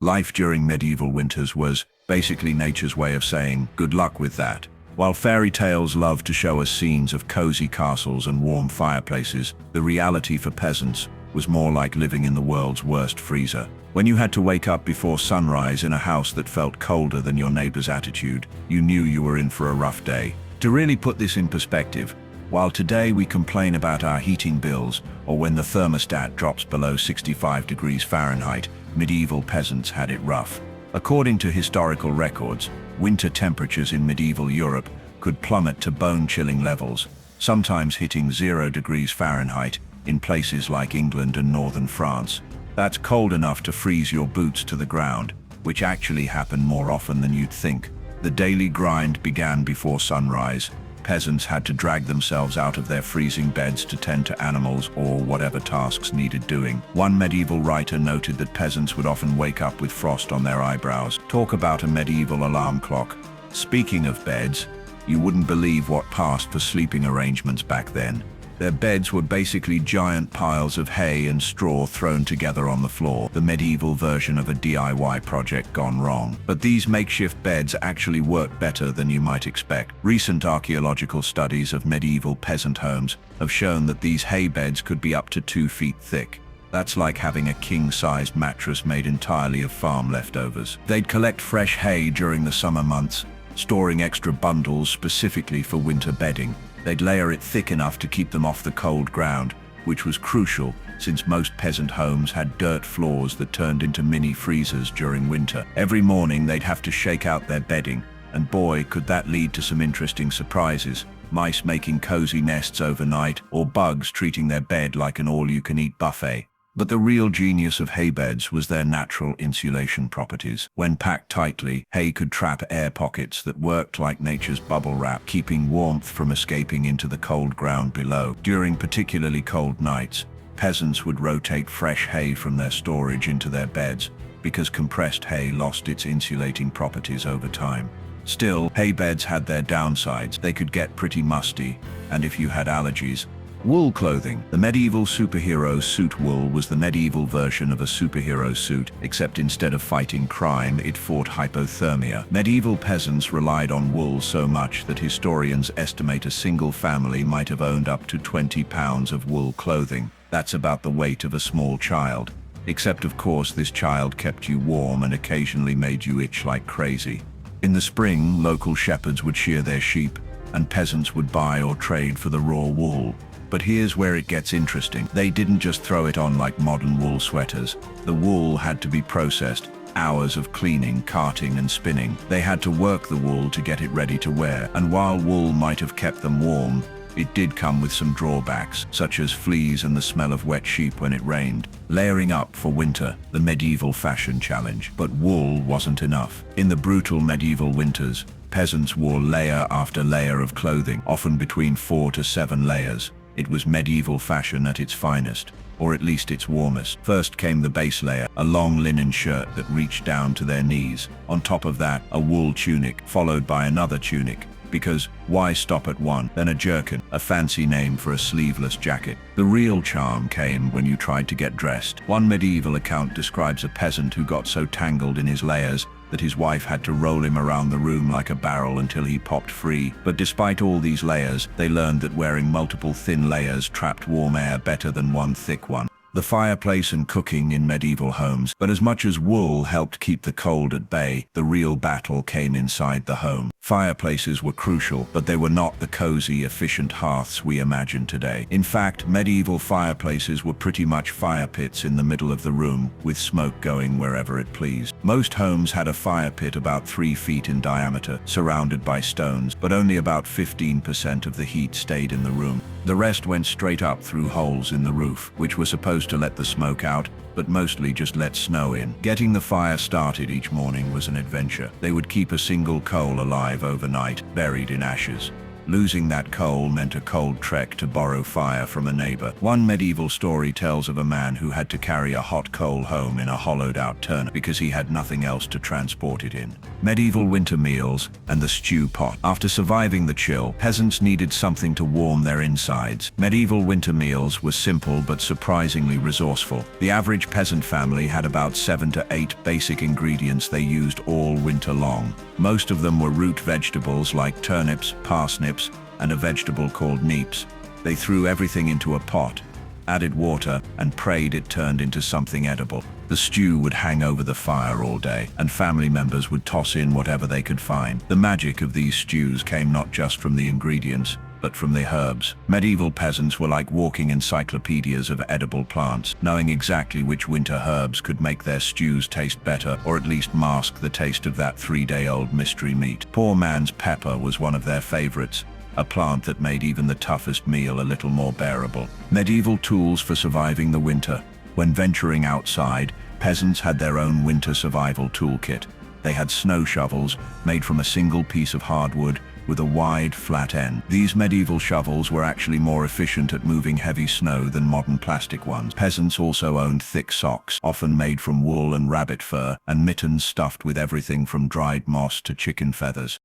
Life during medieval winters was basically nature's way of saying, good luck with that. While fairy tales love to show us scenes of cozy castles and warm fireplaces, the reality for peasants was more like living in the world's worst freezer. When you had to wake up before sunrise in a house that felt colder than your neighbor's attitude, you knew you were in for a rough day. To really put this in perspective, while today we complain about our heating bills or when the thermostat drops below 65 degrees Fahrenheit, medieval peasants had it rough. According to historical records, winter temperatures in medieval Europe could plummet to bone-chilling levels, sometimes hitting 0 degrees Fahrenheit in places like England and northern France. That's cold enough to freeze your boots to the ground, which actually happened more often than you'd think. The daily grind began before sunrise. Peasants had to drag themselves out of their freezing beds to tend to animals or whatever tasks needed doing. One medieval writer noted that peasants would often wake up with frost on their eyebrows. Talk about a medieval alarm clock. Speaking of beds, you wouldn't believe what passed for sleeping arrangements back then. Their beds were basically giant piles of hay and straw thrown together on the floor, the medieval version of a DIY project gone wrong. But these makeshift beds actually work better than you might expect. Recent archaeological studies of medieval peasant homes have shown that these hay beds could be up to 2 feet thick. That's like having a king-sized mattress made entirely of farm leftovers. They'd collect fresh hay during the summer months, storing extra bundles specifically for winter bedding. They'd layer it thick enough to keep them off the cold ground, which was crucial since most peasant homes had dirt floors that turned into mini freezers during winter. Every morning they'd have to shake out their bedding, and boy, could that lead to some interesting surprises. Mice making cozy nests overnight, or bugs treating their bed like an all-you-can-eat buffet. But the real genius of hay beds was their natural insulation properties. When packed tightly, hay could trap air pockets that worked like nature's bubble wrap, keeping warmth from escaping into the cold ground below. During particularly cold nights, peasants would rotate fresh hay from their storage into their beds, because compressed hay lost its insulating properties over time. Still, hay beds had their downsides. They could get pretty musty, and if you had allergies, wool clothing. The medieval superhero suit. Wool was the medieval version of a superhero suit, except instead of fighting crime, it fought hypothermia. Medieval peasants relied on wool so much that historians estimate a single family might have owned up to 20 pounds of wool clothing. That's about the weight of a small child. Except, of course, this child kept you warm and occasionally made you itch like crazy. In the spring, local shepherds would shear their sheep, and peasants would buy or trade for the raw wool. But here's where it gets interesting. They didn't just throw it on like modern wool sweaters. The wool had to be processed. Hours of cleaning, carting, and spinning. They had to work the wool to get it ready to wear. And while wool might have kept them warm, it did come with some drawbacks, such as fleas and the smell of wet sheep when it rained. Layering up for winter, the medieval fashion challenge. But wool wasn't enough. In the brutal medieval winters, peasants wore layer after layer of clothing, often between 4 to 7 layers. It was medieval fashion at its finest, or at least its warmest. First came the base layer, a long linen shirt that reached down to their knees. On top of that, a wool tunic, followed by another tunic, because why stop at one? Then a jerkin, a fancy name for a sleeveless jacket. The real charm came when you tried to get dressed. One medieval account describes a peasant who got so tangled in his layers that his wife had to roll him around the room like a barrel until he popped free. But despite all these layers, they learned that wearing multiple thin layers trapped warm air better than one thick one. The fireplace and cooking in medieval homes. But as much as wool helped keep the cold at bay, the real battle came inside the home. Fireplaces were crucial, but they were not the cozy, efficient hearths we imagine today. In fact, medieval fireplaces were pretty much fire pits in the middle of the room, with smoke going wherever it pleased. Most homes had a fire pit about 3 feet in diameter, surrounded by stones, but only about 15% of the heat stayed in the room. The rest went straight up through holes in the roof, which were supposed to let the smoke out, but mostly just let snow in. Getting the fire started each morning was an adventure. They would keep a single coal alive overnight, buried in ashes. Losing that coal meant a cold trek to borrow fire from a neighbor. One medieval story tells of a man who had to carry a hot coal home in a hollowed-out turnip because he had nothing else to transport it in. Medieval winter meals and the stew pot. After surviving the chill, peasants needed something to warm their insides. Medieval winter meals were simple but surprisingly resourceful. The average peasant family had about 7 to 8 basic ingredients they used all winter long. Most of them were root vegetables like turnips, parsnips, and a vegetable called neeps. They threw everything into a pot, added water, and prayed it turned into something edible. The stew would hang over the fire all day, and family members would toss in whatever they could find. The magic of these stews came not just from the ingredients, but from the herbs. Medieval peasants were like walking encyclopedias of edible plants, knowing exactly which winter herbs could make their stews taste better, or at least mask the taste of that 3-day-old mystery meat. Poor man's pepper was one of their favorites, a plant that made even the toughest meal a little more bearable. Medieval tools for surviving the winter. When venturing outside, peasants had their own winter survival toolkit. They had snow shovels, made from a single piece of hardwood, with a wide, flat end. These medieval shovels were actually more efficient at moving heavy snow than modern plastic ones. Peasants also owned thick socks, often made from wool and rabbit fur, and mittens stuffed with everything from dried moss to chicken feathers.